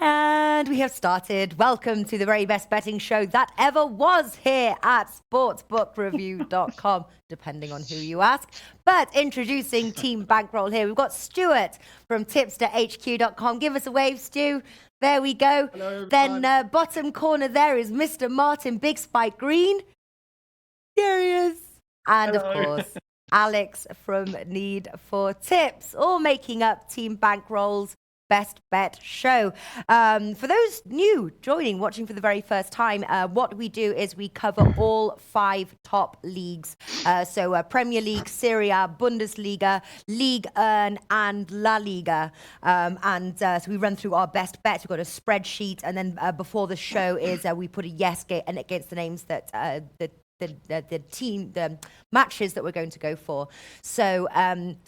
And we have started. Welcome to the very best betting show that ever was here at sportsbookreview.com, depending on who you ask. But introducing Team Bankroll here. We've got Stuart from tipsterhq.com. Give us a wave, Stu. There we go. Hello, then bottom corner there is Mr. Martin Big Spike Green. There he is. And Hello. of course, Alex from Need for Tips, all making up Team Bankroll's Best Bet Show. For those new joining, watching for the very first time, what we do is we cover all 5 top leagues. So Premier League, Serie A, Bundesliga, Ligue 1 and La Liga. So we run through our best bets. We've got a spreadsheet, and then before the show is we put a yes and against the names that the matches that we're going to go for. So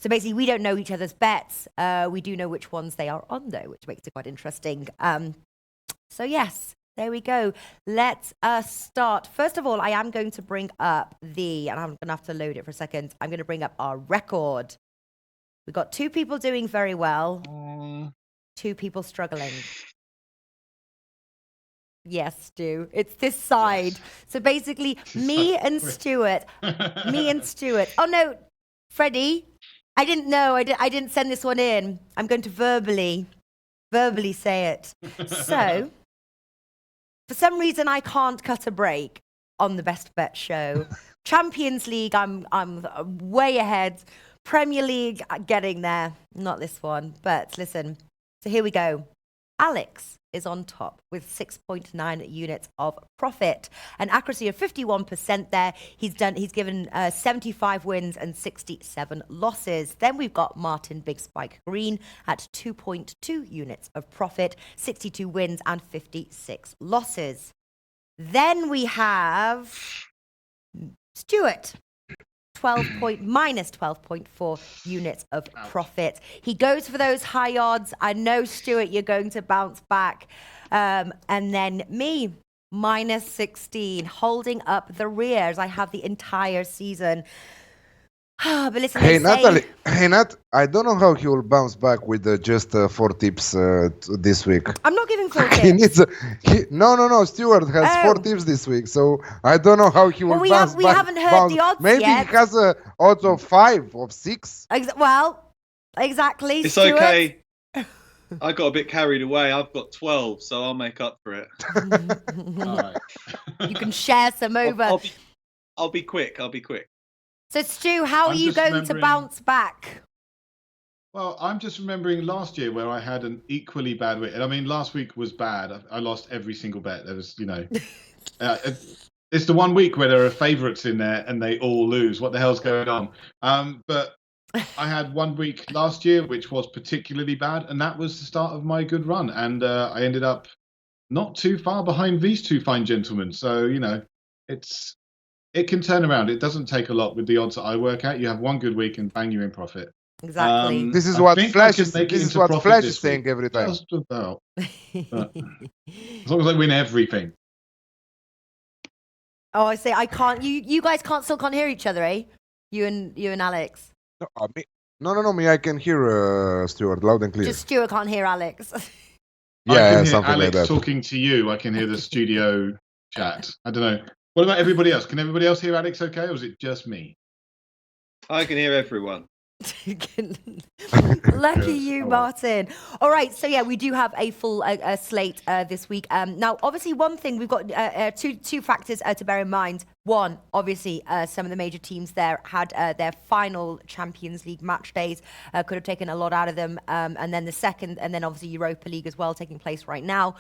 basically, we don't know each other's bets. We do know which ones they are on, though, which makes it quite interesting. So yes, there we go. Let us start. First of all, I am going to bring up and I'm going to have to load it for a second. I'm going to bring up our record. We've got 2 people doing very well, 2 people struggling. Yes, Stu. It's this side. Yes. So basically, me and Stuart. Oh no, Freddie. I didn't know. I didn't send this one in. I'm going to verbally say it. So, for some reason, I can't cut a break on the Best Bet Show. Champions League, I'm way ahead. Premier League, getting there. Not this one, but listen. So here we go. Alex is on top with 6.9 units of profit, an accuracy of 51% there. He's given 75 wins and 67 losses. Then we've got Martin Big Spike Green at 2.2 units of profit, 62 wins and 56 losses. Then we have Stuart. minus 12.4 units of profit. He goes for those high odds. I know, Stuart, you're going to bounce back. And then me, minus 16, holding up the rear as I have the entire season. But listen, hey, Natalie. Hey, Nat. I don't know how he will bounce back with just 4 tips this week. I'm not giving 4 tips. No. Stuart has 4 tips this week, so I don't know how he will bounce back. We haven't heard the odds Maybe yet. He has odds of 5, of 6. Exactly. It's Stuart. Okay. I got a bit carried away. I've got 12, so I'll make up for it. All right. You can share some over. I'll be quick. So, Stu, how are you going to bounce back? Well, I'm just remembering last year where I had an equally bad week. And I mean, last week was bad. I lost every single bet. There was, it's the one week where there are favourites in there and they all lose. What the hell's going on? But I had one week last year which was particularly bad, and that was the start of my good run. And I ended up not too far behind these 2 fine gentlemen. So, it can turn around. It doesn't take a lot with the odds that I work out. You have one good week and bang, you're in profit. Exactly. This is what Flash is saying every time. Just about. As long as I win everything. Oh, I say I can't. You guys still can't hear each other, eh? You and Alex. No. Me, I can hear Stuart loud and clear. Just Stuart can't hear Alex. I can hear something Alex like that. talking to you. I can hear the studio chat. I don't know. What about everybody else? Can everybody else hear Alex okay, or is it just me? I can hear everyone. Lucky you, Martin. All right, so yeah, we do have a full slate this week. Now, obviously, one thing we've got two factors to bear in mind. One, obviously, some of the major teams there had their final Champions League match days. Could have taken a lot out of them. And then the second, and then obviously Europa League as well, taking place right now.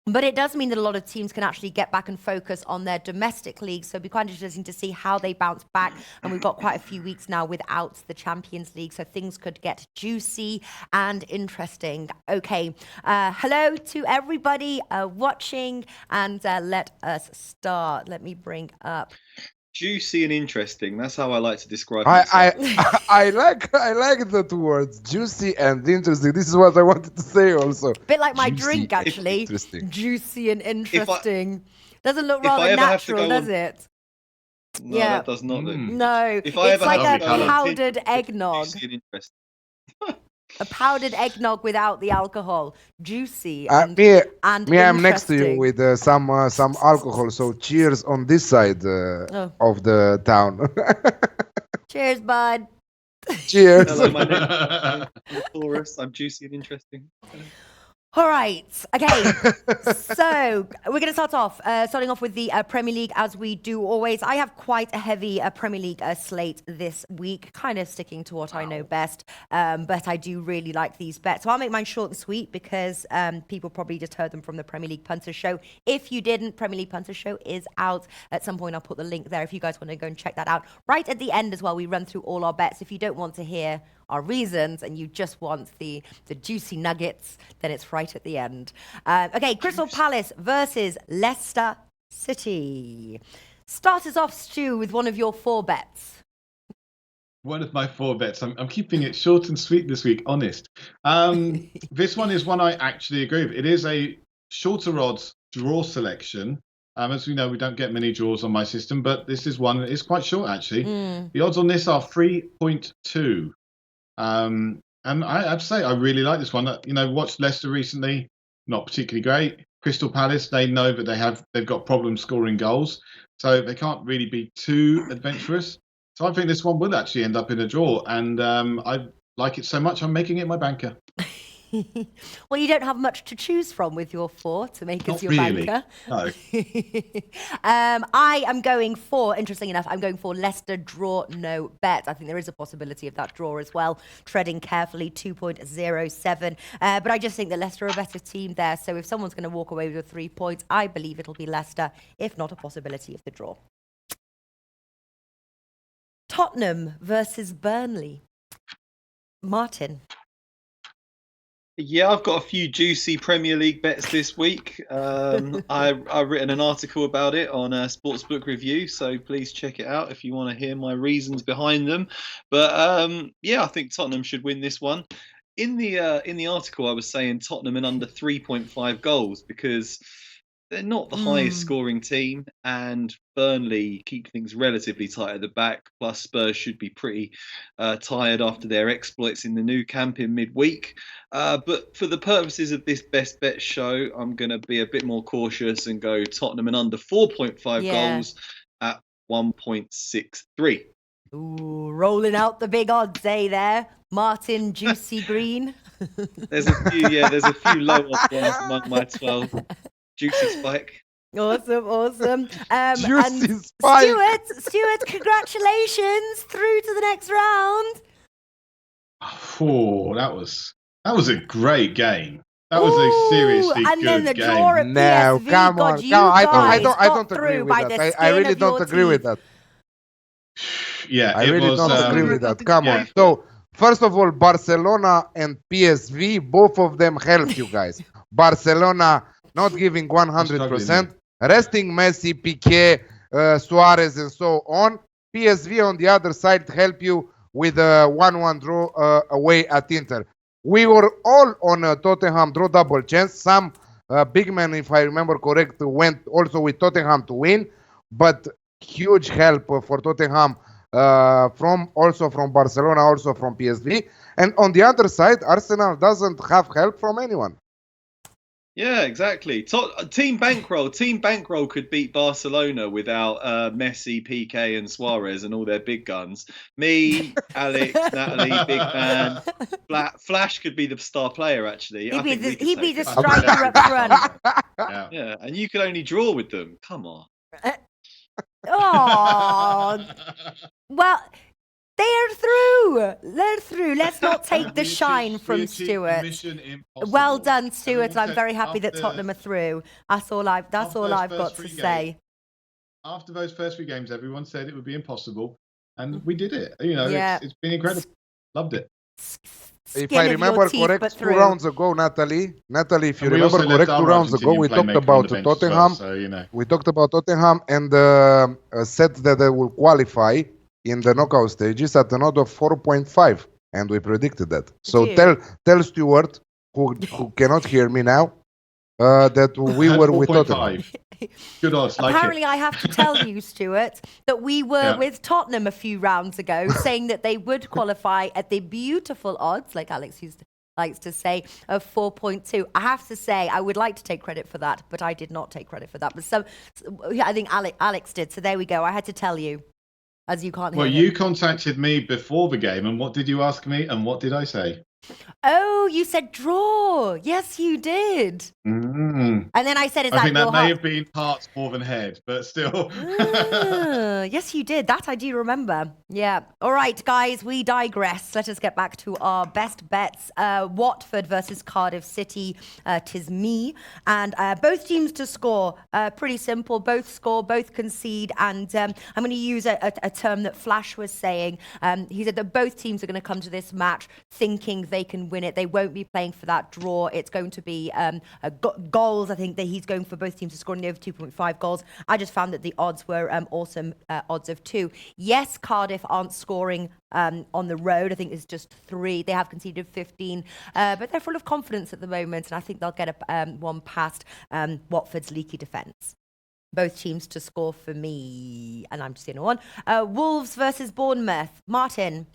But it does mean that a lot of teams can actually get back and focus on their domestic leagues. So it'll be quite interesting to see how they bounce back. And we've got quite a few weeks now without the Champions League. So things could get juicy and interesting. Okay. Hello to everybody watching. And let us start. Let me bring up. Juicy and interesting. That's how I like to describe I myself. I like the 2 words, juicy and interesting. This is what I wanted to say also. Bit like my Juicy, drink, actually. Juicy and interesting. Doesn't look rather natural, does it? No, that does not look. No, If I it's ever like have a to go on powdered Tinder, eggnog. juicy and interesting. A powdered eggnog without the alcohol. Juicy and Me, and I'm next to you interesting. with some alcohol. So cheers on this side Oh. of the town. Cheers, bud. Cheers. Hello, my name is Taurus. I'm juicy and interesting. All right. Okay. So we're going to start off, starting off with the Premier League, as we do always. I have quite a heavy Premier League slate this week, kind of sticking to what I know best. But I do really like these bets. So I'll make mine short and sweet because people probably just heard them from the Premier League Punter Show. If you didn't, Premier League Punter Show is out at some point. I'll put the link there if you guys want to go and check that out. Right at the end as well, we run through all our bets. If you don't want to hear our reasons and you just want the juicy nuggets, then it's right at the end. Okay, Crystal Palace versus Leicester City. Start us off, Stu, with one of your 4 bets. One of my 4 bets. I'm keeping it short and sweet this week, honest. This one is one I actually agree with. It is a shorter odds draw selection. As we know, we don't get many draws on my system, but this is one that is quite short, actually. The odds on this are 3.2. And I have to say, I really like this one. Watched Leicester recently, not particularly great. Crystal Palace, they know that they've got problems scoring goals, so they can't really be too adventurous. So I think this one will actually end up in a draw, and I like it so much, I'm making it my banker. Well, you don't have much to choose from with your 4 to make us your really. banker. No. I am going for, interesting enough, I'm going for Leicester draw, no bet. I think there is a possibility of that draw as well. Treading carefully, 2.07. But I just think that Leicester are a better team there. So if someone's going to walk away with 3 points, I believe it'll be Leicester, if not a possibility of the draw. Tottenham versus Burnley. Martin. Yeah, I've got a few juicy Premier League bets this week. I've written an article about it on a Sportsbook review, so please check it out if you want to hear my reasons behind them. But I think Tottenham should win this one. In the article, I was saying Tottenham and under 3.5 goals because they're not the highest scoring team, and Burnley keep things relatively tight at the back. Plus, Spurs should be pretty tired after their exploits in the new camp in midweek. But for the purposes of this best bet show, I'm going to be a bit more cautious and go Tottenham and under 4.5 goals at 1.63. Ooh, rolling out the big odds, there, Martin Juicy Green. There's a few low odds ones among my 12. Juicy Spike. Awesome. Juicy and Spike. Stuart, congratulations, through to the next round. Oh, that was a great game. That was a seriously and good then the game. draw at No, PSV, come God, on. you I guys don't got agree through with by that. the I skin really of don't your agree with teeth. that. Yeah, I really don't agree with that. Come on. So, first of all, Barcelona and PSV, both of them help you guys. Barcelona not giving 100%, resting Messi, Piqué, Suarez, and so on. PSV on the other side help you with a 1-1 draw away at Inter. We were all on a Tottenham draw double chance. Some big man, if I remember correct, went also with Tottenham to win, but huge help for Tottenham from Barcelona, also from PSV. And on the other side, Arsenal doesn't have help from anyone. Yeah, exactly. Team Bankroll could beat Barcelona without Messi, Piqué, and Suarez and all their big guns. Me, Alex, Natalie, Big Man, Flash could be the star player. Actually, He'd be the striker up front. Yeah, and you could only draw with them. Come on. Oh, well. They're through. Let's not take the shine from Stuart. Well done, Stuart. I'm very happy that Tottenham are through. That's all I've got to say. After those first 3 games, everyone said it would be impossible, and we did it. It's been incredible. Loved it. If I remember correct, 2 rounds ago, Natalie, if you remember correct, 2 rounds ago, we talked about Tottenham. We talked about Tottenham and said that they will qualify in the knockout stages at an odd of 4.5, and we predicted that. So tell Stuart, who cannot hear me now, that we were with Tottenham. 4.5. Good odds. Like Apparently, it. I have to tell you, Stuart, that we were with Tottenham a few rounds ago, saying that they would qualify at the beautiful odds, like Alex likes to say, of 4.2. I have to say, I would like to take credit for that, but I did not take credit for that. But I think Alex did. So there we go. I had to tell you, as you can't hear. Well, you contacted me before the game, and what did you ask me, and what did I say? Oh, you said draw. Yes, you did. Mm. And then I said, "Is I that think your that may heart?" have been hearts more than head, but still. Yes, you did. That I do remember. Yeah. All right, guys, we digress. Let us get back to our best bets. Watford versus Cardiff City. 'Tis me. And both teams to score. Pretty simple. Both score, both concede. And I'm going to use a term that Flash was saying. He said that both teams are going to come to this match thinking they can win it. They won't be playing for that draw. It's going to be goals. I think that he's going for both teams to score in over 2.5 goals. I just found that the odds were awesome odds of 2. Yes, Cardiff aren't scoring on the road. I think it's just 3. They have conceded 15, but they're full of confidence at the moment, and I think they'll get one past Watford's leaky defence. Both teams to score for me, and I'm just the only one. Wolves versus Bournemouth. Martin.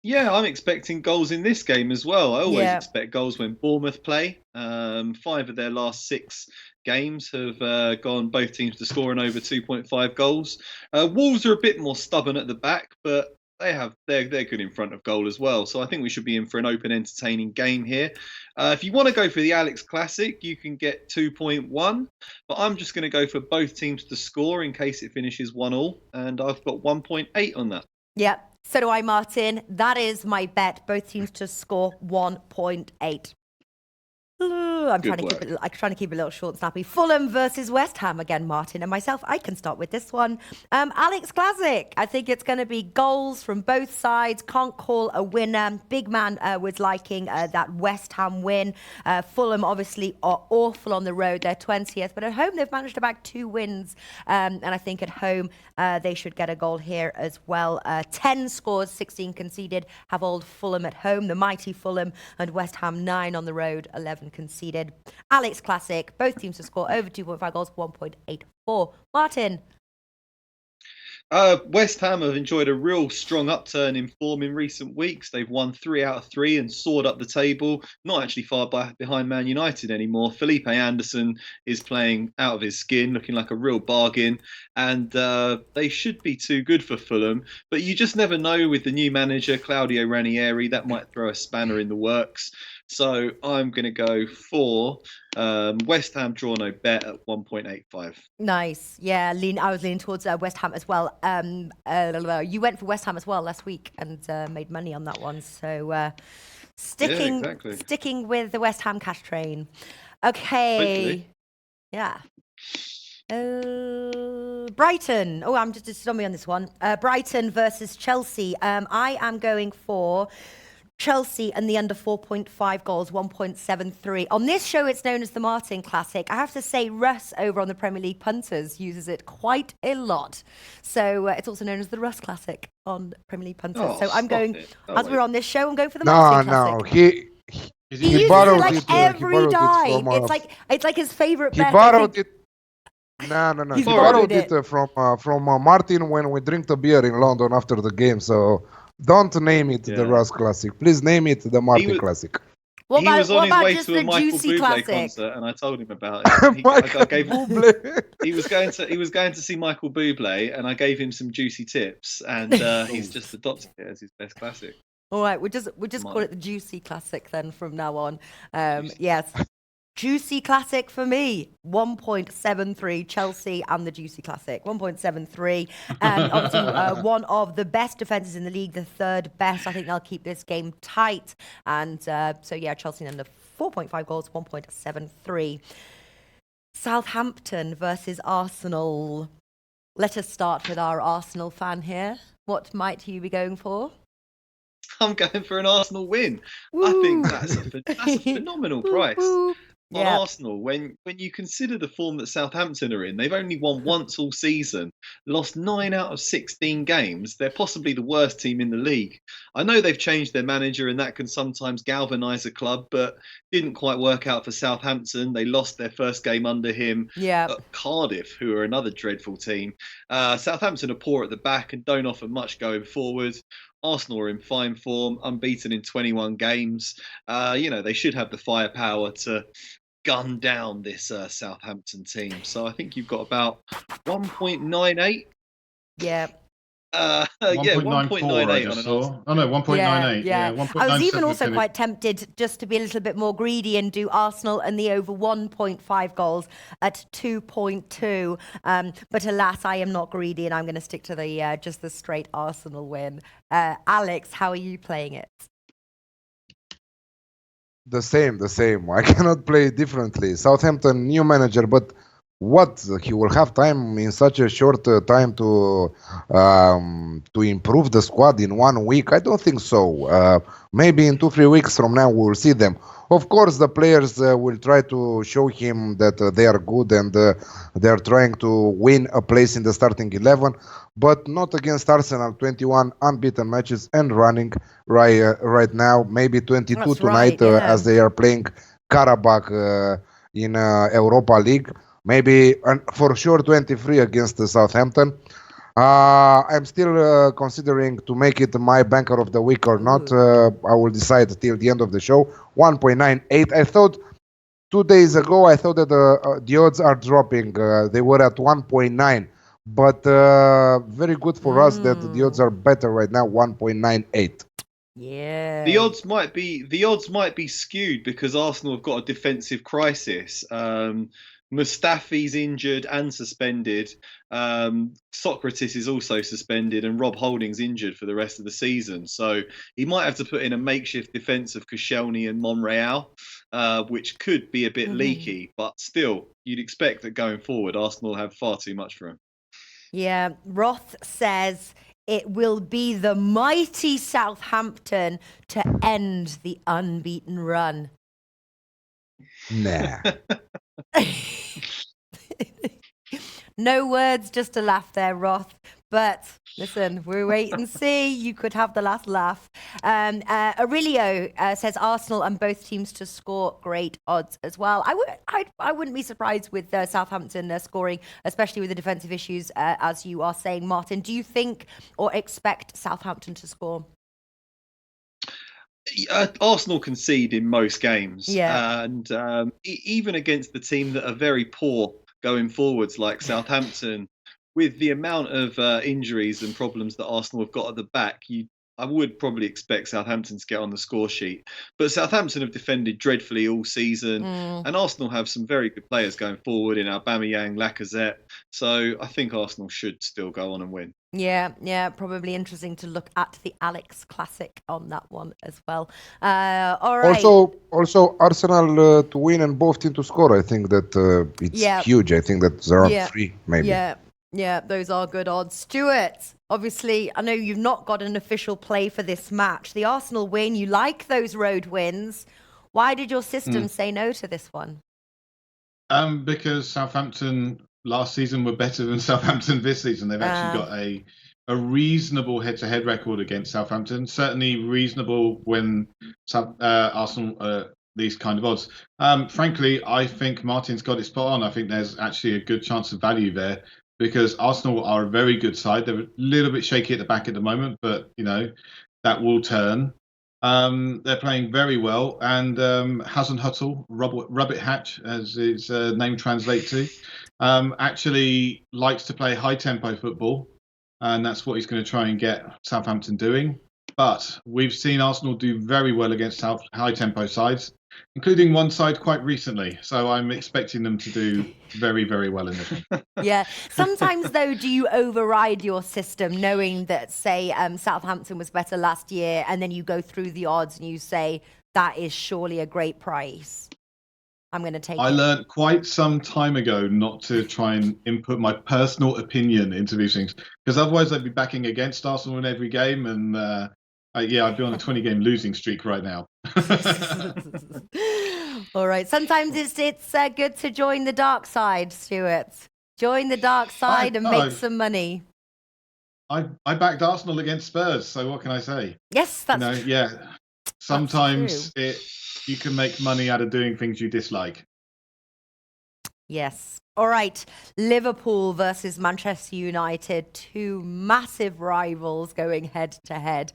Yeah, I'm expecting goals in this game as well. I always Yeah. expect goals when Bournemouth play. 5 of their last 6 games have gone both teams to score in over 2.5 goals. Wolves are a bit more stubborn at the back, but they're good in front of goal as well. So I think we should be in for an open, entertaining game here. If you want to go for the Alex Classic, you can get 2.1, but I'm just going to go for both teams to score in case it finishes 1-1, and I've got 1.8 on that. Yeah, so do I, Martin. That is my bet. Both teams to score 1.8. I'm trying to keep it a little short and snappy. Fulham versus West Ham again, Martin and myself. I can start with this one. Alex Classic. I think it's going to be goals from both sides. Can't call a winner. Big man was liking that West Ham win. Fulham obviously are awful on the road. They're 20th, but at home they've managed to bag 2 wins. And I think at home they should get a goal here as well. 10 scores, 16 conceded. Have old Fulham at home, the mighty Fulham, and West Ham 9 on the road, 11 conceded. Alex Classic, both teams to score over 2.5 goals, 1.84. Martin. West Ham have enjoyed a real strong upturn in form in recent weeks. They've won 3 out of 3 and soared up the table. Not actually far behind Man United anymore. Felipe Anderson is playing out of his skin, looking like a real bargain. And they should be too good for Fulham. But you just never know with the new manager, Claudio Ranieri. That might throw a spanner in the works. So I'm going to go for West Ham draw no bet at 1.85. Nice. Yeah, I was leaning towards West Ham as well. You went for West Ham as well last week and made money on that one. So sticking with the West Ham cash train. Okay. Hopefully. Yeah. Brighton. Oh, I'm just on me on this one. Brighton versus Chelsea. I am going for Chelsea and the under 4.5 goals, 1.73. On this show, it's known as the Martin Classic. I have to say, Russ over on the Premier League Punters uses it quite a lot. So it's also known as the Russ Classic on Premier League Punters. So I'm going, we're on this show, I'm going for the Martin Classic. He uses borrowed it like it, every he borrowed night. it from, It's like his favorite bet. He borrowed it. No. He's He borrowed it from Martin when we drink the beer in London after the game. So don't name it the Russ Classic. Please name it the Martin Classic. He was on his way to a Michael Bublé concert, and I told him about it. He was going to see Michael Bublé, and I gave him some juicy tips, and he's just adopted it as his best classic. All right, we'll just call it the Juicy Classic then from now on. Yes. Juicy Classic for me, 1.73 Chelsea and the Juicy Classic, 1.73. Obviously, one of the best defences in the league, the 3rd best. I think they'll keep this game tight. And Chelsea under 4.5 goals, 1.73. Southampton versus Arsenal. Let us start with our Arsenal fan here. What might you be going for? I'm going for an Arsenal win. Woo. I think that's a phenomenal price. on Arsenal, when you consider the form that Southampton are in, they've only won once all season, lost 9 out of 16 games. They're possibly the worst team in the league. I know they've changed their manager, and that can sometimes galvanise a club, but didn't quite work out for Southampton. They lost their first game under him. At Cardiff, who are another dreadful team. Southampton are poor at the back and don't offer much going forward. Arsenal are in fine form, unbeaten in 21 games. They should have the firepower to gun down this Southampton team. So I think you've got about 1.98. Yeah. 1.98 on an Arsenal. Oh no, 1.98. Yeah. 1.97. I was even also quite tempted just to be a little bit more greedy and do Arsenal and the over 1.5 goals at 2.2. But alas, I am not greedy, and I'm going to stick to the just the straight Arsenal win. Alex, how are you playing it? The same. I cannot play differently. Southampton, new manager, but what, he will have time in such a short time to improve the squad in 1 week? I don't think so. Maybe in 2-3 weeks from now we will see them. Of course, the players will try to show him that they are good, and they are trying to win a place in the starting 11, but not against Arsenal. 21 unbeaten matches and running right now. Maybe 22 That's tonight, right, as they are playing Karabakh in Europa League. Maybe for sure 23 against Southampton. I'm still considering to make it my banker of the week or not. I will decide till the end of the show. 1.98. I thought 2 days ago, that the odds are dropping. They were at 1.9. But very good for us that the odds are better right now, 1.98. Yeah. The odds might be skewed because Arsenal have got a defensive crisis. Mustafi's injured and suspended. Socrates is also suspended, and Rob Holding's injured for the rest of the season. So he might have to put in a makeshift defence of Koscielny and Monreal, which could be a bit leaky. But still, you'd expect that going forward, Arsenal have far too much for him. Yeah. Roth says it will be the mighty Southampton to end the unbeaten run. Nah. No words, just a laugh there, Roth. But listen, we'll wait and see. You could have the last laugh. Aurelio says Arsenal and both teams to score, great odds as well. I wouldn't be surprised with Southampton scoring, especially with the defensive issues, as you are saying, Martin. Do you think or expect Southampton to score? Arsenal concede in most games, yeah. And even against the team that are very poor going forwards, like Southampton, with the amount of injuries and problems that Arsenal have got at the back, I would probably expect Southampton to get on the score sheet. But Southampton have defended dreadfully all season, and Arsenal have some very good players going forward in Aubameyang, Lacazette. So I think Arsenal should still go on and win. Yeah, probably interesting to look at the Alex Classic on that one as well. All right. Also Arsenal to win and both teams to score. I think that it's huge. I think that's around 3, maybe. Yeah, those are good odds. Stuart, obviously, I know you've not got an official play for this match. The Arsenal win, you like those road wins. Why did your system say no to this one? Because Southampton last season were better than Southampton this season. They've actually got a reasonable head-to-head record against Southampton. Certainly reasonable when Arsenal these kind of odds. Frankly, I think Martin's got it spot on. I think there's actually a good chance of value there because Arsenal are a very good side. They're a little bit shaky at the back at the moment, but that will turn. They're playing very well, and Hasenhüttl, Robert Hatch, as his name translates to, actually likes to play high-tempo football, and that's what he's going to try and get Southampton doing. But we've seen Arsenal do very well against high-tempo sides, including one side quite recently. So I'm expecting them to do very, very well in this one. Yeah. Sometimes, though, do you override your system knowing that, say, Southampton was better last year, and then you go through the odds and you say, that is surely a great price. I'm going to take it. I learned quite some time ago not to try and input my personal opinion into these things, because otherwise I'd be backing against Arsenal in every game, and I'd be on a 20-game losing streak right now. All right. Sometimes it's good to join the dark side, Stuart. Join the dark side and make some money. I backed Arsenal against Spurs, so what can I say? Yes, that's true. Yeah. Sometimes you can make money out of doing things you dislike. Yes. All right. Liverpool versus Manchester United, two massive rivals going head to head.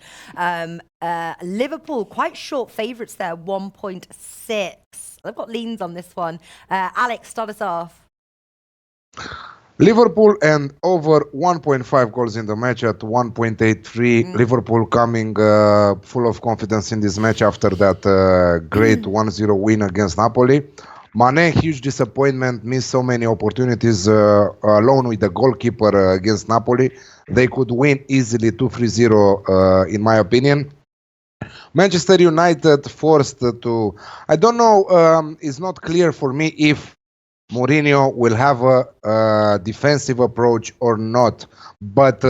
Liverpool, quite short favourites there, 1.6. I've got leans on this one. Alex, start us off. Liverpool and over 1.5 goals in the match at 1.83. Liverpool coming full of confidence in this match after that great 1-0 win against Napoli. Mane, huge disappointment, missed so many opportunities alone with the goalkeeper against Napoli. They could win easily 2-3-0 in my opinion. Manchester United forced to, I don't know, it's not clear for me if Mourinho will have a defensive approach or not, but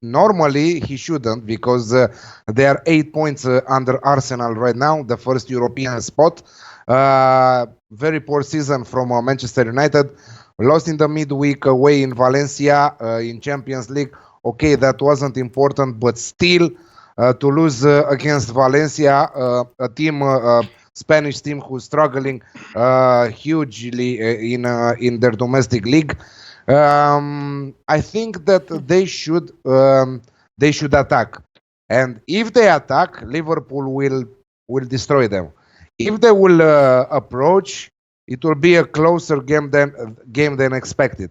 normally he shouldn't, because they are 8 points under Arsenal right now, the first European spot. Very poor season from Manchester United, lost in the midweek away in Valencia in Champions League. Okay, that wasn't important, but still to lose against Valencia, a team, Spanish team who's struggling hugely in their domestic league. I think that they should attack, and if they attack, Liverpool will destroy them. If they will approach, it will be a closer game than expected.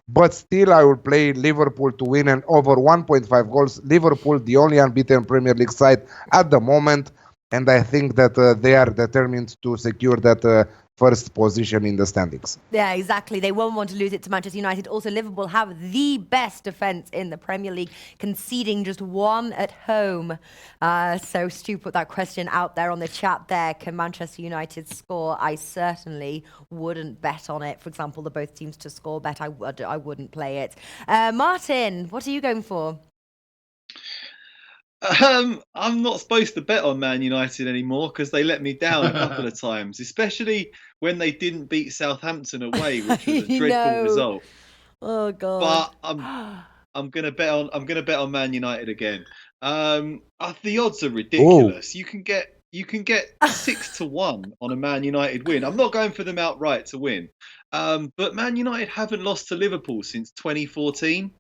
But still, I will play Liverpool to win and over 1.5 goals. Liverpool, the only unbeaten Premier League side at the moment, and I think that they are determined to secure that first position in the standings. Yeah, exactly. They won't want to lose it to Manchester United. Also, Liverpool have the best defence in the Premier League, conceding just one at home. So Stu put that question out there on the chat there. Can Manchester United score? I certainly wouldn't bet on it. For example, the both teams to score bet, I wouldn't play it. Martin, what are you going for? I'm not supposed to bet on Man United anymore because they let me down a couple of times, especially when they didn't beat Southampton away, which was a dreadful result. Oh God! But I'm gonna bet on Man United again. The odds are ridiculous. You can get 6-1 on a Man United win. I'm not going for them outright to win, but Man United haven't lost to Liverpool since 2014,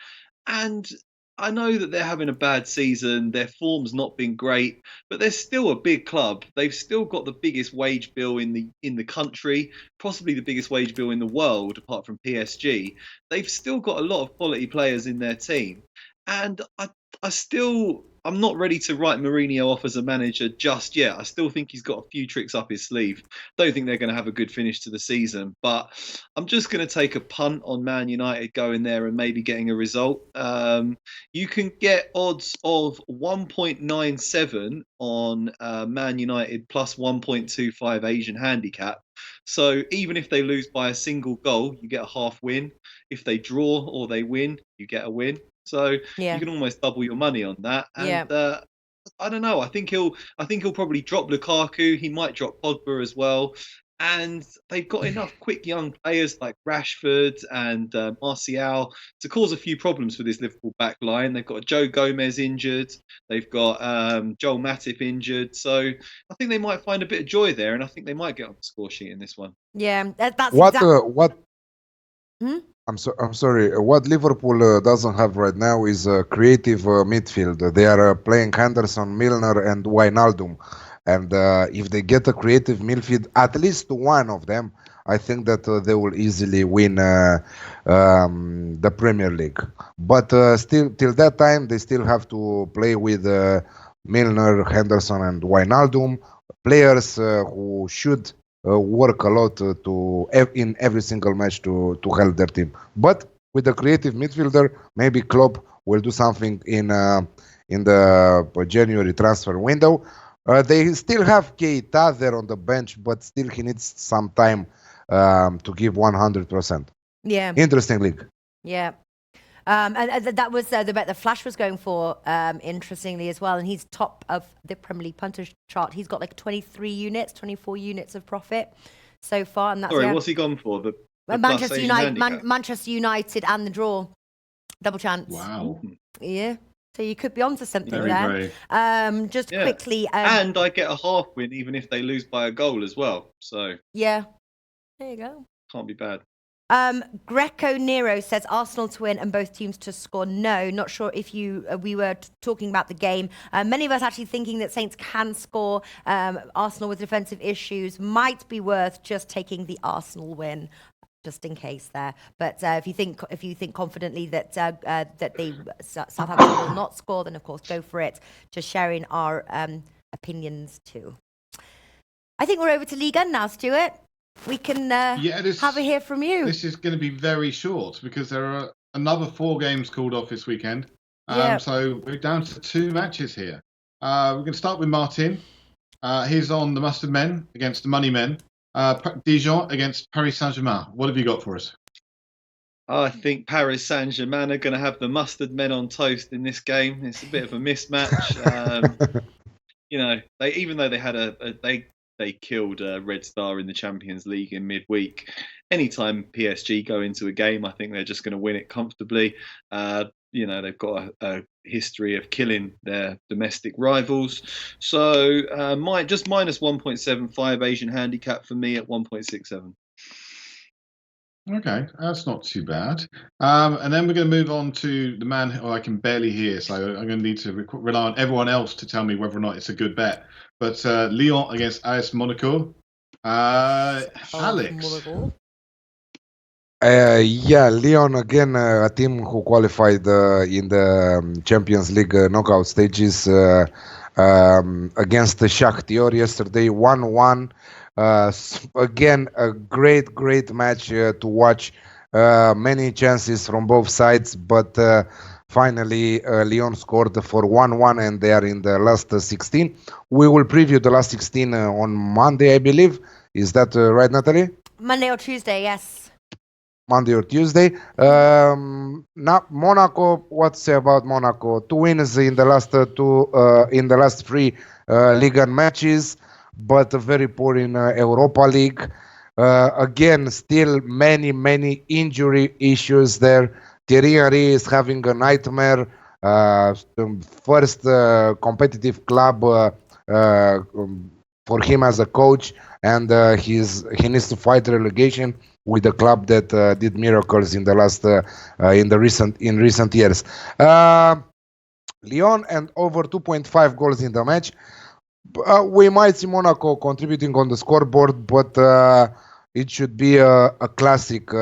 and I know that they're having a bad season. Their form's not been great, but they're still a big club. They've still got the biggest wage bill in the country, possibly the biggest wage bill in the world, apart from PSG. They've still got a lot of quality players in their team, and I'm not ready to write Mourinho off as a manager just yet. I still think he's got a few tricks up his sleeve. Don't think they're going to have a good finish to the season, but I'm just going to take a punt on Man United going there and maybe getting a result. You can get odds of 1.97 on Man United plus 1.25 Asian handicap. So even if they lose by a single goal, you get a half win. If they draw or they win, you get a win. So you can almost double your money on that. And I don't know. I think he'll probably drop Lukaku. He might drop Pogba as well. And they've got enough quick young players like Rashford and Martial to cause a few problems for this Liverpool back line. They've got Joe Gomez injured. They've got Joel Matip injured. So I think they might find a bit of joy there, and I think they might get on the score sheet in this one. Yeah, that's what. I'm sorry. What Liverpool doesn't have right now is a creative midfield. They are playing Henderson, Milner, and Wijnaldum. And if they get a creative midfield, at least one of them, I think that they will easily win the Premier League. But still, till that time, they still have to play with Milner, Henderson, and Wijnaldum, players who should work a lot in every single match to help their team. But with a creative midfielder, maybe Klopp will do something in the January transfer window. They still have Keita there on the bench, but still he needs some time to give 100%. Yeah. Interesting league. Yeah. And that was the bet that Flash was going for, interestingly as well. And he's top of the Premier League punter chart. He's got like 24 units of profit. so far, and that's Sorry, what's he gone for? The Manchester Asian United, handicap? Manchester United, and the draw, double chance. Wow. Yeah. So you could be onto something Very there. brave. Just Yeah. quickly. And I get a half win even if they lose by a goal as well. So Yeah. There you go. can't be bad. Greco Nero says Arsenal to win and both teams to score. No, not sure if you. We were talking about the game. Many of us actually thinking that Saints can score. Arsenal with defensive issues might be worth just taking the Arsenal win, just in case there. But if you think confidently that Southampton will not score, then of course go for it. Just sharing our opinions too. I think we're over to Liga now, Stuart. We can have a hear from you. This is going to be very short because there are another 4 games called off this weekend. So we're down to 2 matches here. We're going to start with Martin. He's on the Mustard Men against the Money Men. Dijon against Paris Saint-Germain. What have you got for us? I think Paris Saint-Germain are going to have the Mustard Men on toast in this game. It's a bit of a mismatch. Even though they had they killed Red Star in the Champions League in midweek. Anytime PSG go into a game, I think they're just going to win it comfortably. They've got a history of killing their domestic rivals. So just minus 1.75 Asian handicap for me at 1.67. Okay, that's not too bad. And then we're going to move on to the man who I can barely hear, so I'm going to need to rely on everyone else to tell me whether or not it's a good bet. But Lyon against AS Monaco. Alex. Lyon again, a team who qualified in the Champions League knockout stages against the Shakhtar yesterday, 1-1. Again, a great match to watch. Many chances from both sides, but finally Lyon scored for 1-1 and they are in the last 16. We will preview the last 16 on Monday, I believe. Is that right, Natalie? Monday or Tuesday, yes. Monday or Tuesday. Now Monaco. What to say about Monaco? 2 wins in the last in the last 3 Liga matches, but very poor in Europa League. Again, still many injury issues there. Thierry Henry is having a nightmare. First competitive club for him as a coach, and he needs to fight relegation with a club that did miracles in the last in recent years. Lyon and over 2.5 goals in the match. We might see Monaco contributing on the scoreboard, but it should be a classic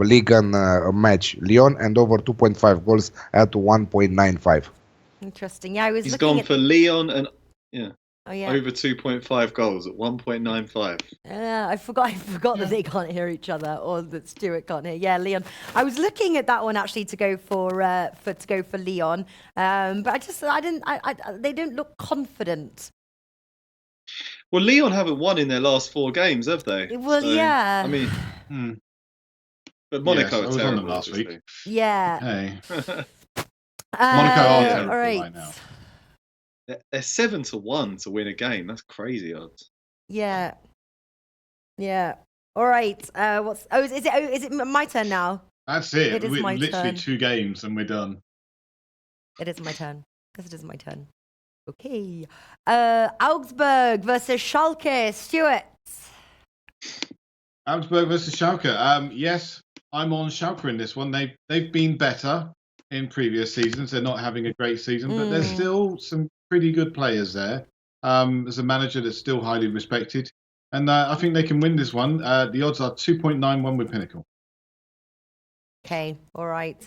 Ligue match. Lyon and over 2.5 goals at 1.95. Interesting. Yeah, He's gone for Lyon and over 2.5 goals at 1.95. I forgot that they can't hear each other, or that Stuart can't hear. Yeah, Lyon. I was looking at that one actually to go for Lyon, but they don't look confident. Well, Lyon haven't won in their last 4 games, have they? Well, yeah. I mean, but Monaco are terrible last week. Yeah. Hey. Monaco are terrible all right. right now. They're 7-1 to win a game. That's crazy odds. Yeah. All right. Is it my turn now? That's it. It is We're my literally turn. 2 games and we're done. It is my turn. Yes, it is my turn. Okay. Augsburg versus Schalke. Stuart. Augsburg versus Schalke. Yes, I'm on Schalke in this one. They've been better in previous seasons. They're not having a great season, but there's still some pretty good players there. There's a manager that's still highly respected, and I think they can win this one. The odds are 2.91 with Pinnacle. Okay, all right.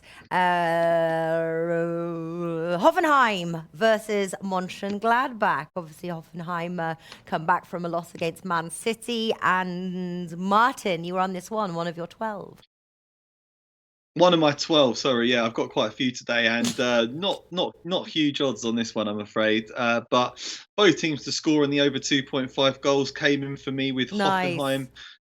Hoffenheim versus Mönchengladbach. Obviously, Hoffenheim come back from a loss against Man City. And Martin, you were on this one of your 12. One of my 12, sorry, yeah, I've got quite a few today, and not huge odds on this one, I'm afraid. But both teams to score in the over 2.5 goals came in for me with Hoffenheim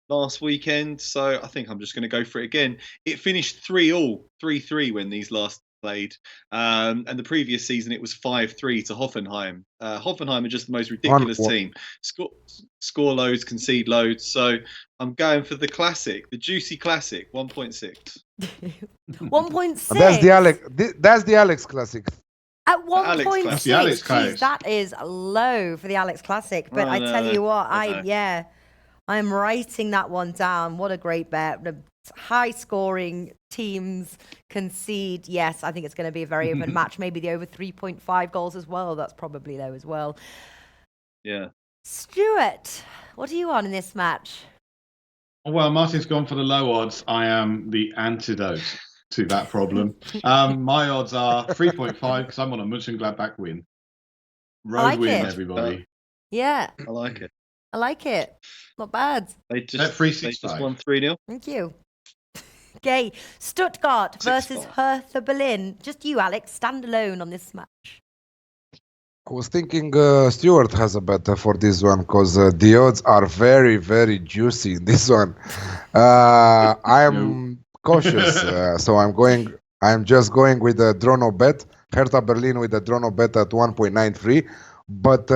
last weekend, so I think I'm just going to go for it again. It finished 3-3 when these last played. And the previous season, it was 5-3 to Hoffenheim. Hoffenheim are just the most ridiculous team. Score loads, concede loads. So I'm going for the classic, the juicy classic, 1.6. 1.6. That's the Alex classic. At Alex Classic. 1.6, Classic. that is low for the Alex Classic. But I tell you what, I'm writing that one down. What a great bet. The high-scoring teams concede. Yes, I think it's going to be a very open match. Maybe the over 3.5 goals as well. That's probably low as well. Yeah. Stuart, what are you on in this match? Well, Martin's gone for the low odds. I am the antidote to that problem. My odds are 3.5 because I'm on a Mönchengladbach win. Road win, everybody. Yeah. I like it. I like it. Not bad. They just won 3-0. Thank you. Okay, Stuttgart versus Hertha Berlin. Just you, Alex, stand alone on this match. I was thinking Stuart has a bet for this one because the odds are very, very juicy in this one. I'm cautious, so I'm just going with the Drono bet. Hertha Berlin with the Drono bet at 1.93. But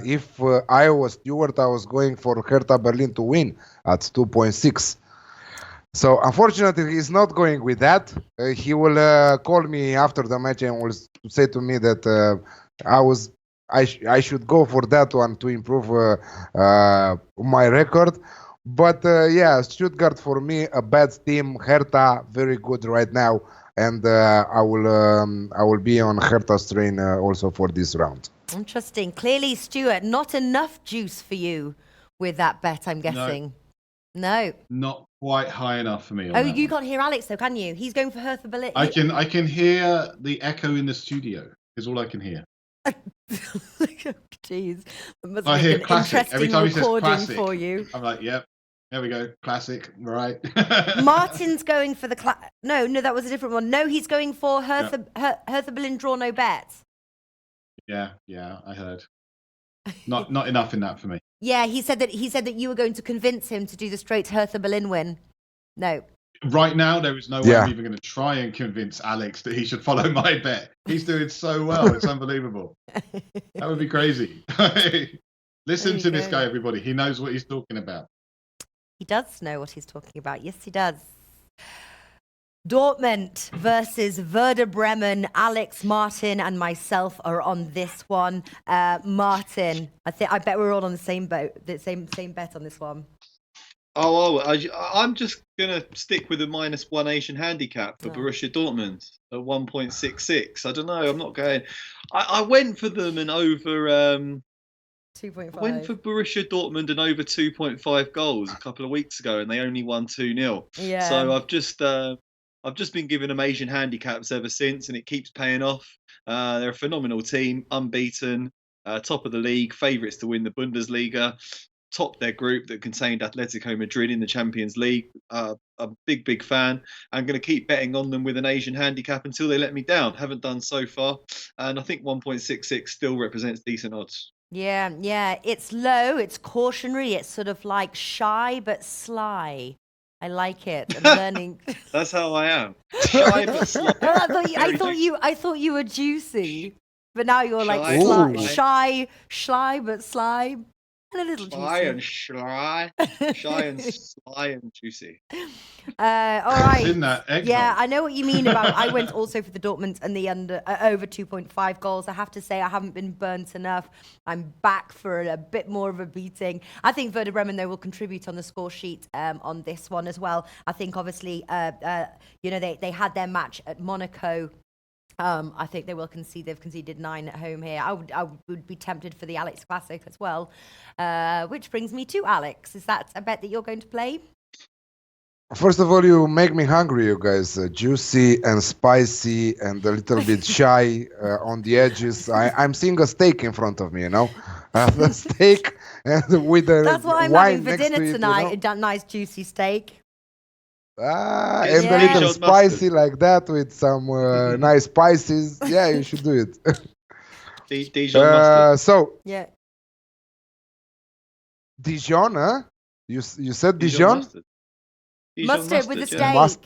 if I was Stuart, I was going for Hertha Berlin to win at 2.6. So unfortunately, he's not going with that. He will call me after the match and will say to me that I should go for that one to improve my record. But Stuttgart for me a bad team. Hertha very good right now, and I will be on Hertha's train also for this round. Interesting. Clearly, Stuart, not enough juice for you with that bet, I'm guessing. No. Not quite high enough for me. You can't hear Alex though, can you? He's going for Hertha Berlin. I can hear the echo in the studio. Is all I can hear. Jeez. I hear classic every time he says classic for you. I'm like, yep. There we go. Classic. Right. Martin's going for the No, that was a different one. No, he's going for Hertha Berlin draw no bets. Yeah, I heard. Not enough in that for me. Yeah, he said that you were going to convince him to do the straight Hertha Berlin win. No. Right now, there is no way I'm even going to try and convince Alex that he should follow my bet. He's doing so well. It's unbelievable. That would be crazy. Listen to this guy, everybody. He knows what he's talking about. He does know what he's talking about. Yes, he does. Dortmund versus Werder Bremen. Alex, Martin, and myself are on this one. Martin, I bet we're all on the same boat, the same bet on this one. I'm just gonna stick with a -1 Asian handicap for Borussia Dortmund at 1.66. I don't know. I'm not going. I went for them and over 2.5. I went for Borussia Dortmund and over 2.5 goals a couple of weeks ago, and they only won 2-0. Yeah. So I've just been giving them Asian handicaps ever since, and it keeps paying off. They're a phenomenal team, unbeaten, top of the league, favourites to win the Bundesliga, topped their group that contained Atletico Madrid in the Champions League. A big fan. I'm going to keep betting on them with an Asian handicap until they let me down. Haven't done so far, and I think 1.66 still represents decent odds. Yeah. It's low. It's cautionary. It's sort of like shy but sly. I like it. I'm learning. That's how I am. Shy but sly. I thought you were juicy, but now you're like shy but sly. And a little juicy. Shy and sly and juicy. All right. It's in that egg Yeah, I know what you mean about. I went also for the Dortmund and the over 2.5 goals. I have to say I haven't been burnt enough. I'm back for a bit more of a beating. I think Werder Bremen though will contribute on the score sheet on this one as well. I think obviously they had their match at Monaco. I think they will concede. They've conceded 9 at home here. I would be tempted for the Alex Classic as well, which brings me to Alex. Is that a bet that you're going to play? First of all, you make me hungry, you guys. Juicy and spicy and a little bit shy on the edges. I'm seeing a steak in front of me, you know? The steak and with the That's what I'm wine having for dinner tonight. A nice juicy steak. And a little spicy like that with some nice spices. Yeah, you should do it. Dijon mustard. So yeah, Dijon, huh? You said Dijon? Mustard with the steak.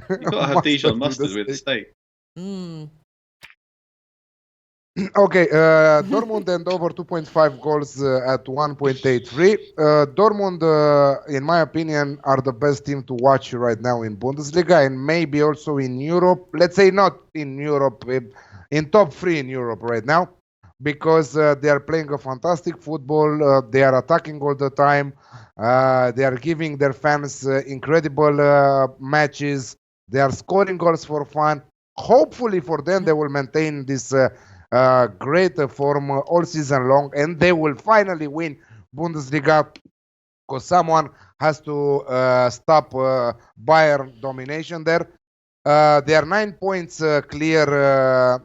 You've got to have Dijon mustard with the steak. Okay, Dortmund and over 2.5 goals at 1.83. Dortmund, in my opinion, are the best team to watch right now in Bundesliga and maybe also in Europe. Let's say not in Europe, in top 3 in Europe right now, because they are playing a fantastic football. They are attacking all the time. They are giving their fans incredible matches. They are scoring goals for fun. Hopefully for them, they will maintain this great form all season long, and they will finally win Bundesliga, because someone has to stop Bayern domination there. They are 9 points clear.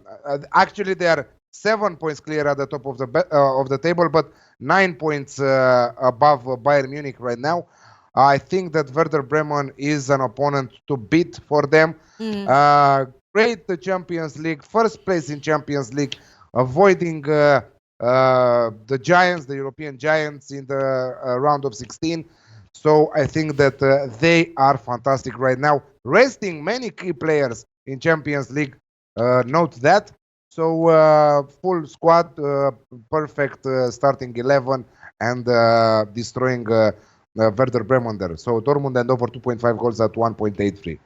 Actually, they are 7 points clear at the top of the table, but 9 points above Bayern Munich right now. I think that Werder Bremen is an opponent to beat for them. Great Champions League, first place in Champions League, avoiding the giants, the European giants, in the round of 16. So I think that they are fantastic right now, resting many key players in Champions League. Note that. So full squad, perfect starting 11, and destroying Werder Bremen there. So Dortmund and over 2.5 goals at 1.83.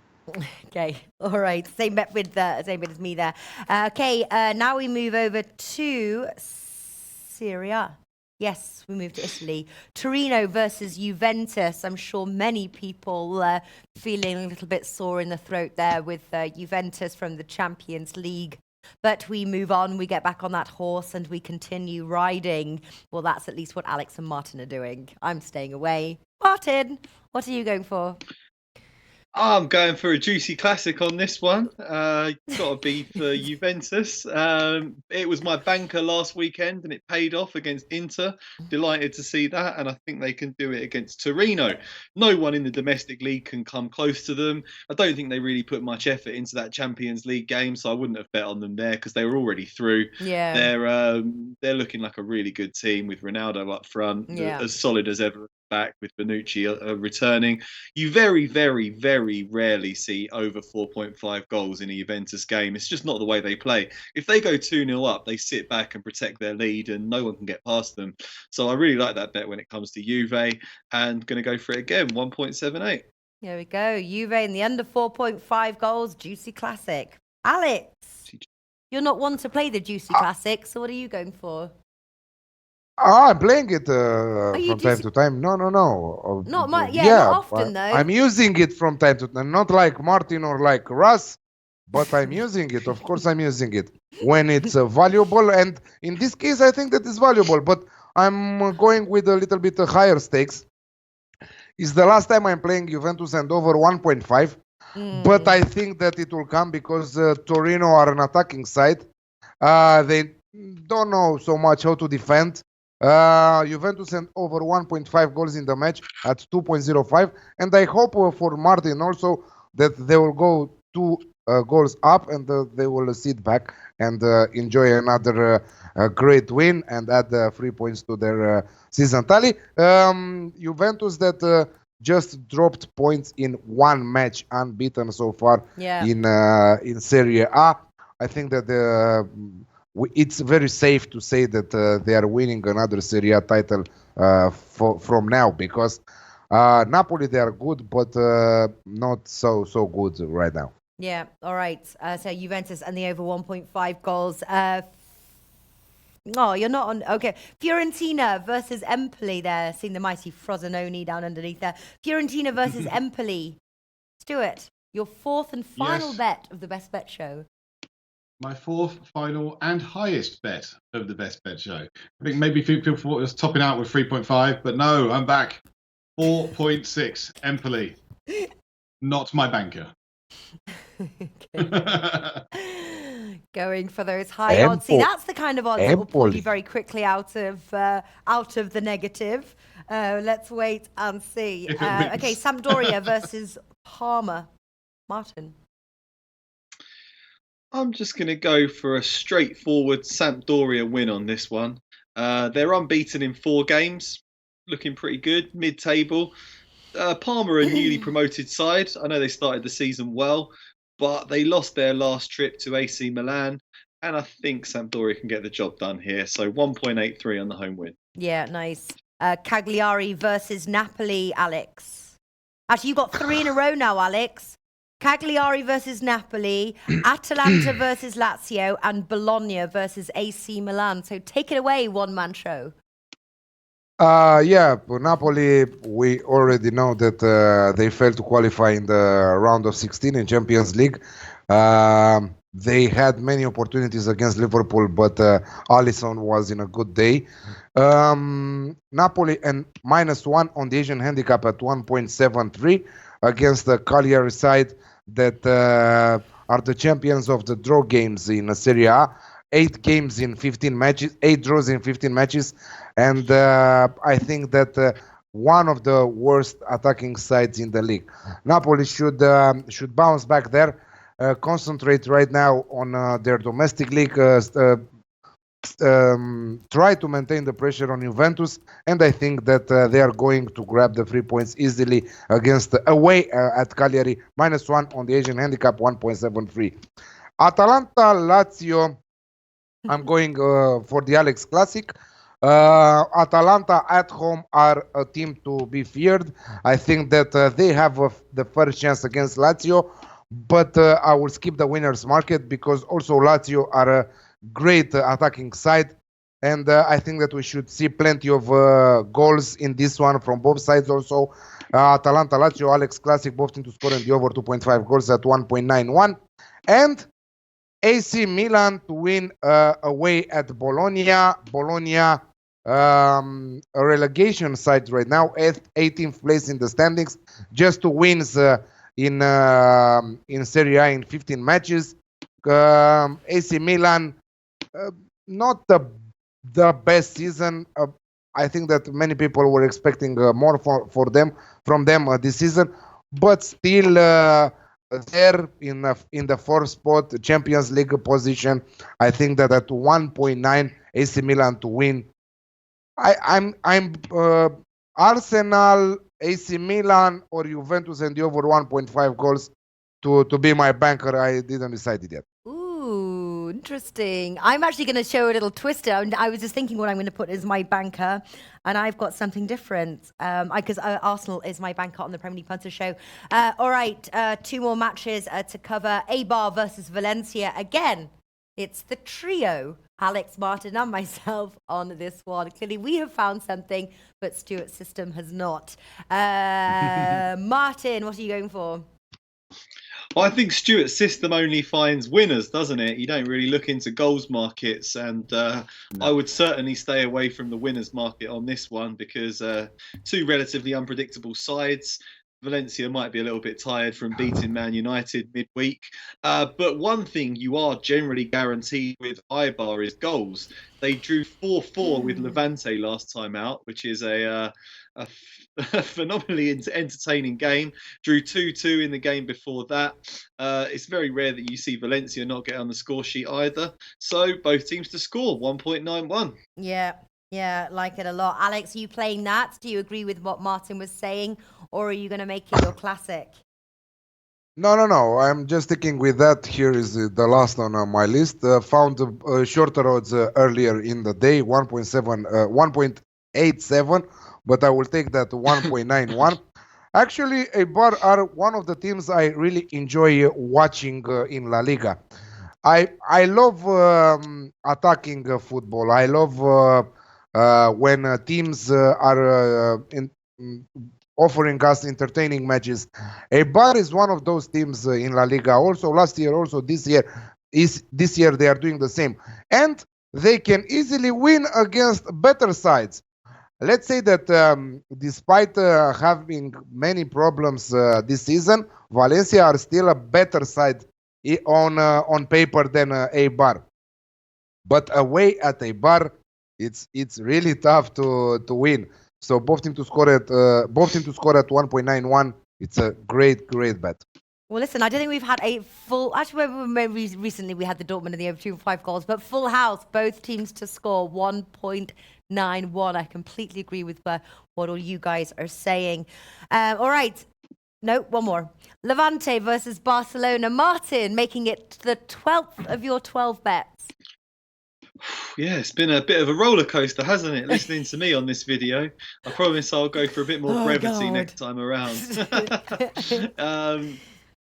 Okay, all right. Same bet as me there. Okay, now we move over to Serie A. Yes, we move to Italy. Torino versus Juventus. I'm sure many people feeling a little bit sore in the throat there with Juventus from the Champions League. But we move on, we get back on that horse and we continue riding. Well, that's at least what Alex and Martin are doing. I'm staying away. Martin, what are you going for? I'm going for a juicy classic on this one. Got to be for Juventus. It was my banker last weekend and it paid off against Inter. Delighted to see that, and I think they can do it against Torino. No one in the domestic league can come close to them. I don't think they really put much effort into that Champions League game, so I wouldn't have bet on them there because they were already through. Yeah, they're looking like a really good team with Ronaldo up front, as solid as ever back with Bonucci returning. You very, very, very rarely see over 4.5 goals in a Juventus game. It's just not the way they play. If they go 2-0 up, they sit back and protect their lead and no one can get past them. So I really like that bet when it comes to Juve, and going to go for it again, 1.78. There we go. Juve in the under 4.5 goals, juicy classic. Alex, you're not one to play the juicy classic, so what are you going for? I'm playing it from time to time. No. Not much. Not often though. I'm using it from time to time, not like Martin or like Russ, but I'm using it. Of course, I'm using it when it's valuable, and in this case, I think that is valuable. But I'm going with a little bit higher stakes. It's the last time I'm playing Juventus and over 1.5, but I think that it will come because Torino are an attacking side. They don't know so much how to defend. Juventus and over 1.5 goals in the match at 2.05, and I hope for Martin also that they will go 2 goals up and they will sit back and enjoy another great win and add 3 points to their season tally. Juventus that just dropped points in 1 match, unbeaten so far in Serie A. I think that it's very safe to say that they are winning another Serie A title from now, because Napoli, they are good, but not so good right now. Yeah, all right. So Juventus and the over 1.5 goals. Oh, you're not on. Okay. Fiorentina versus Empoli there. Seeing the mighty Frosinone down underneath there. Fiorentina versus Empoli. Stuart, your 4th and final bet of the Best Bet Show. My 4th, final, and highest bet of the Best Bet Show. I think maybe people thought it was topping out with 3.5, but no, I'm back. 4.6, Empoli. Not my banker. Going for those high odds. See, that's the kind of odds that will pull you very quickly out of the negative. Let's wait and see. Okay, Sampdoria versus Parma. Martin. I'm just going to go for a straightforward Sampdoria win on this one. They're unbeaten in 4 games, looking pretty good, mid-table. Parma are a newly promoted side. I know they started the season well, but they lost their last trip to AC Milan, and I think Sampdoria can get the job done here. So 1.83 on the home win. Yeah, nice. Cagliari versus Napoli, Alex. Actually, you've got 3 in a row now, Alex. Cagliari versus Napoli, Atalanta versus Lazio, and Bologna versus AC Milan. So take it away, one-man show. Yeah, Napoli, we already know that they failed to qualify in the round of 16 in Champions League. They had many opportunities against Liverpool, but Alisson was in a good day. Napoli and -1 on the Asian handicap at 1.73 against the Cagliari side that are the champions of the draw games in Serie A. 8 games in 15 matches, 8 draws in 15 matches. And I think that one of the worst attacking sides in the league. Napoli should bounce back there, concentrate right now on their domestic league, try to maintain the pressure on Juventus, and I think that they are going to grab the 3 points easily against away at Cagliari, -1 on the Asian handicap, 1.73. Atalanta, Lazio, I'm going for the Alex Classic. Atalanta at home are a team to be feared. I think that they have the first chance against Lazio, but I will skip the winners market because also Lazio are a great attacking side, and I think that we should see plenty of goals in this one from both sides also. Atalanta, Lazio, Alex Classic, both team to score in the over 2.5 goals at 1.91. And AC Milan to win away at Bologna. Bologna, a relegation side right now, 18th place in the standings, just 2 wins in Serie A in 15 matches. AC Milan, not the best season. I think that many people were expecting more from them this season, but still there in the 4th spot, Champions League position. I think that at 1.9 AC Milan to win. I'm Arsenal, AC Milan, or Juventus and the over 1.5 goals to be my banker. I didn't decide it yet. Ooh, interesting. I'm actually going to show a little twister. I was just thinking what I'm going to put as my banker, and I've got something different because Arsenal is my banker on the Premier League Punter Show. All right, 2 more matches to cover. Eibar versus Valencia. Again, it's the trio, Alex, Martin, and myself on this one. Clearly, we have found something, but Stuart's system has not. Martin, what are you going for? Well, I think Stuart's system only finds winners, doesn't it? You don't really look into goals markets, and I would certainly stay away from the winners market on this one because 2 relatively unpredictable sides. Valencia might be a little bit tired from beating Man United midweek. But one thing you are generally guaranteed with Eibar is goals. They drew 4-4 with Levante last time out, which is a phenomenally entertaining game. Drew 2-2 in the game before that. It's very rare that you see Valencia not get on the score sheet either. So both teams to score, 1.91. Yeah, like it a lot. Alex, are you playing that? Do you agree with what Martin was saying, or are you going to make it your classic? No. I'm just sticking with that. Here is the last on my list. Found shorter odds earlier in the day, 1.87, but I will take that 1.91. Actually, Eibar are one of the teams I really enjoy watching in La Liga. I love attacking football. I love when teams are offering us entertaining matches. Eibar is one of those teams in La Liga. Also last year, also this year they are doing the same, and they can easily win against better sides. Let's say that despite having many problems this season, Valencia are still a better side on paper than Eibar. But away at Eibar, it's really tough to win. So both team to score at 1.91. It's a great bet. Well, listen, I don't think we've had a full. Actually, maybe recently we had the Dortmund and the over 2.5 goals, but full house, both teams to score 1.91. I completely agree with what all you guys are saying. All right, No, one more. Levante versus Barcelona. Martin, making it the 12th of your 12 bets. Yeah, it's been a bit of a roller coaster, hasn't it? Listening to me on this video. I promise I'll go for a bit more brevity next time around.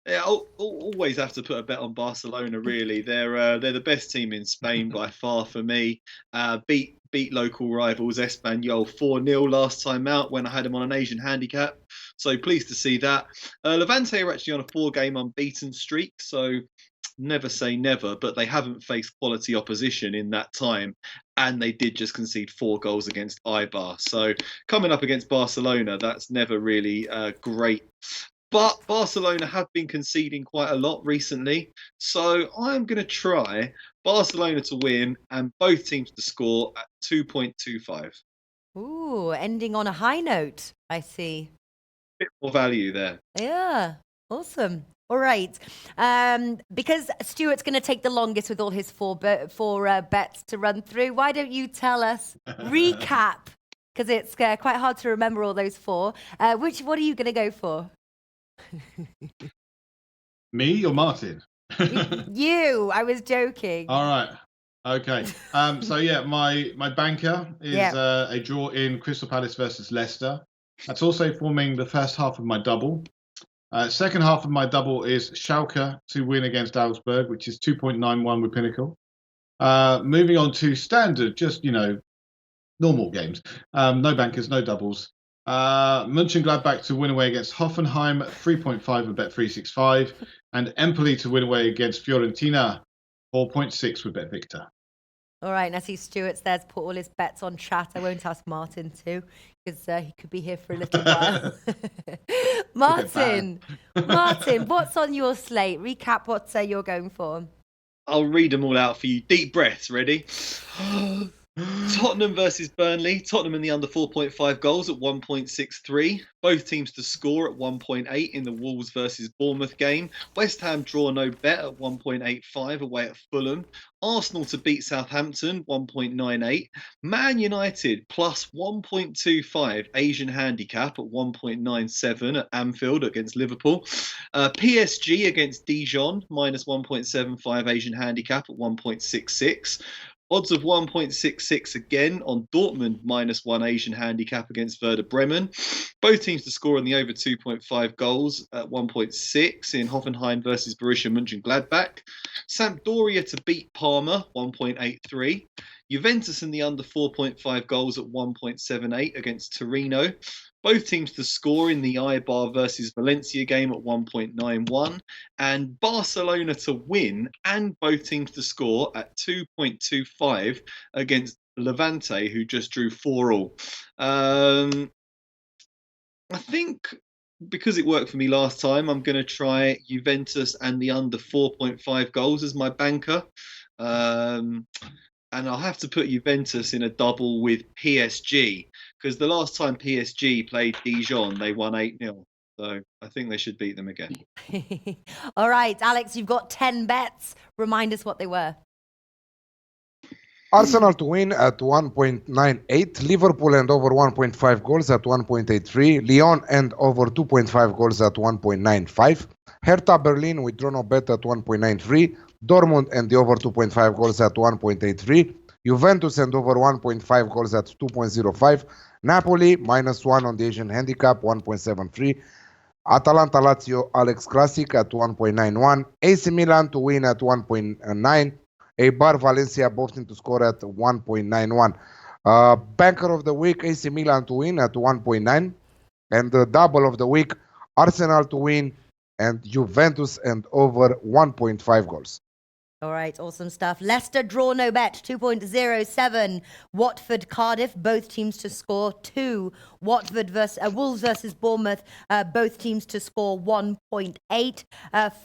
Yeah, I'll always have to put a bet on Barcelona. Really, they're the best team in Spain by far for me. Beat local rivals Espanyol 4-0 last time out when I had them on an Asian handicap. So pleased to see that. Levante are actually on a 4-game unbeaten streak, so never say never, but they haven't faced quality opposition in that time, and they did just concede 4 goals against Eibar. So coming up against Barcelona, that's never really great. But Barcelona have been conceding quite a lot recently, so I'm going to try Barcelona to win and both teams to score at 2.25. Ooh, ending on a high note, I see. Bit more value there. Yeah, awesome. All right. Because Stuart's going to take the longest with all his four bets to run through, why don't you tell us, recap, because it's quite hard to remember all those 4. What are you going to go for? Me or Martin? You. I was joking. All right. Okay. So yeah, my banker is a draw in Crystal Palace versus Leicester. That's also forming the first half of my double. Second half of my double is Schalke to win against Augsburg, which is 2.91 with Pinnacle. Moving on to standard, just normal games. No bankers, no doubles. Mönchengladbach to win away against Hoffenheim, 3.5 with Bet365, and Empoli to win away against Fiorentina, 4.6 with BetVictor. All right, and I see Stuart's there to put all his bets on chat. I won't ask Martin to, because he could be here for a little while. Martin, what's on your slate? Recap what you're going for. I'll read them all out for you. Deep breaths, ready? Tottenham versus Burnley. Tottenham in the under 4.5 goals at 1.63. Both teams to score at 1.8 in the Wolves versus Bournemouth game. West Ham draw no bet at 1.85 away at Fulham. Arsenal to beat Southampton, 1.98. Man United plus 1.25 Asian handicap at 1.97 at Anfield against Liverpool. PSG against Dijon, minus 1.75 Asian handicap at 1.66. Odds of 1.66 again on Dortmund minus 1 Asian handicap against Werder Bremen. Both teams to score in the over 2.5 goals at 1.6 in Hoffenheim versus Borussia Mönchengladbach. Sampdoria to beat Parma, 1.83. Juventus in the under 4.5 goals at 1.78 against Torino. Both teams to score in the Eibar versus Valencia game at 1.91. And Barcelona to win and both teams to score at 2.25 against Levante, who just drew 4-4. I think because it worked for me last time, I'm going to try Juventus and the under 4.5 goals as my banker. And I'll have to put Juventus in a double with PSG, because the last time PSG played Dijon, they won 8-0. So I think they should beat them again. All right, Alex, you've got 10 bets. Remind us what they were. Arsenal to win at 1.98, Liverpool and over 1.5 goals at 1.83, Lyon and over 2.5 goals at 1.95, Hertha Berlin with draw no bet at 1.93, Dortmund and the over 2.5 goals at 1.83, Juventus and over 1.5 goals at 2.05, Napoli minus 1 on the Asian handicap 1.73, Atalanta Lazio Alex Classic at 1.91, AC Milan to win at 1.9, Eibar Valencia both teams to score at 1.91. Banker of the week, AC Milan to win at 1.9. And the double of the week, Arsenal to win and Juventus and over 1.5 goals. All right, awesome stuff. Leicester draw no bet, 2.07. Watford Cardiff, both teams to score 2. Watford versus Wolves versus Bournemouth, both teams to score 1.8.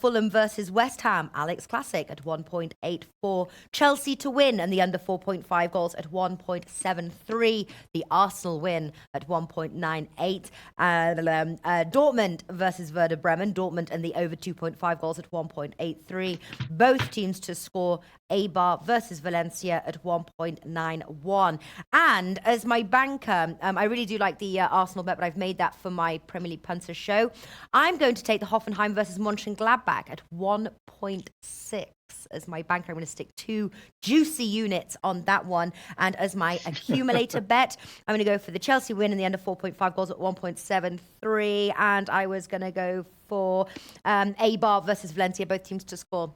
Fulham versus West Ham, Alex Classic at 1.84. Chelsea to win and the under 4.5 goals at 1.73. The Arsenal win at 1.98. Dortmund versus Werder Bremen, Dortmund and the over 2.5 goals at 1.83. Both teams to to score Eibar versus Valencia at 1.91. And as my banker, I really do like the Arsenal bet, but I've made that for my Premier League punter show. I'm going to take the Hoffenheim versus Mönchengladbach at 1.6 as my banker. I'm going to stick 2 juicy units on that one. And as my accumulator bet, I'm going to go for the Chelsea win in the under 4.5 goals at 1.73. And I was going to go for Eibar versus Valencia, both teams to score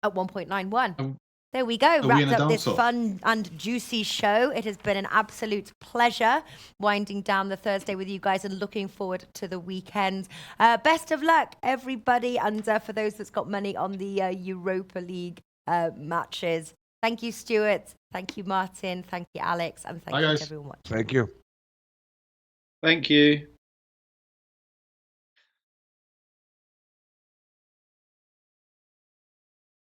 at 1.91. There we go. Wrapped up this fun and juicy show. It has been an absolute pleasure winding down the Thursday with you guys and looking forward to the weekend. Best of luck, everybody. And for those that's got money on the Europa League matches. Thank you, Stuart. Thank you, Martin. Thank you, Alex. And thank you to everyone watching. Thank you. Thank you.